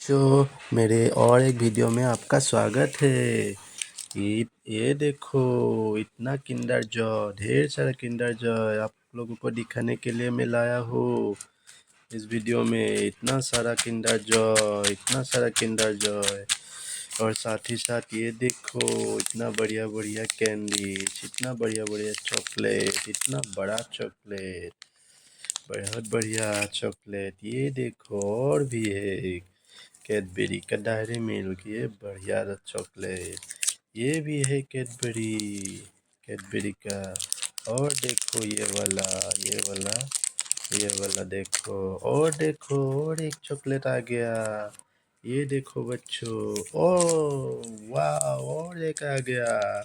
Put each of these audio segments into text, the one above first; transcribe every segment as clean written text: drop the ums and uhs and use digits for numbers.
बच्चों, मेरे और एक वीडियो में आपका स्वागत है। ये देखो, इतना किंडर जॉय, ढेर सारा किंडर जॉय आप लोगों को दिखाने के लिए मैं लाया हूँ। इस वीडियो में इतना सारा किंडर जॉय, इतना सारा किंडर जॉय, और साथ ही साथ ये देखो इतना बढ़िया बढ़िया कैंडी, इतना बढ़िया बढ़िया चॉकलेट, इतना बड़ा चॉकलेट, बहुत बढ़िया चॉकलेट। ये देखो और भी है, कैडबरी का डायरी मिल्क, ये बढ़िया चॉकलेट। ये भी है कैडबरी, कैडबरी का। और देखो ये वाला देखो, और देखो और एक चॉकलेट आ गया। ये देखो बच्चों, ओ वाह, और एक आ गया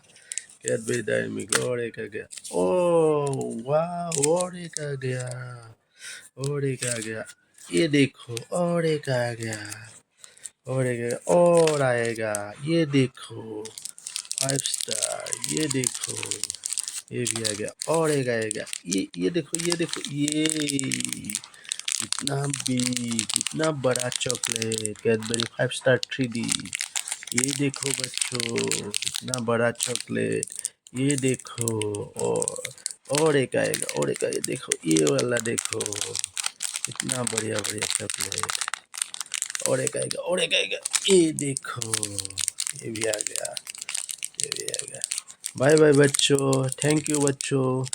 कैडबरी डायरी मिल्क, और एक आ गया। ओ वाह, और एक आ गया, और एक आ गया। ये देखो और एक आ गया, और एक और आएगा। ये देखो 5 स्टार, ये देखो ये भी आ गया, और एक आएगा। ये देखो, ये देखो, ये इतना बिग, इतना बड़ा चॉकलेट कैडबरी 5 स्टार 3D। ये देखो बच्चों, इतना बड़ा चॉकलेट। ये देखो, और एक आएगा, और एक आएगा। देखो ये वाला देखो, इतना बढ़िया बढ़िया चॉकलेट। और एक आएगा, और एक आएगा। ये देखो, ये भी आ गया, ये भी आ गया। बाय बाय बच्चों, थैंक यू बच्चों।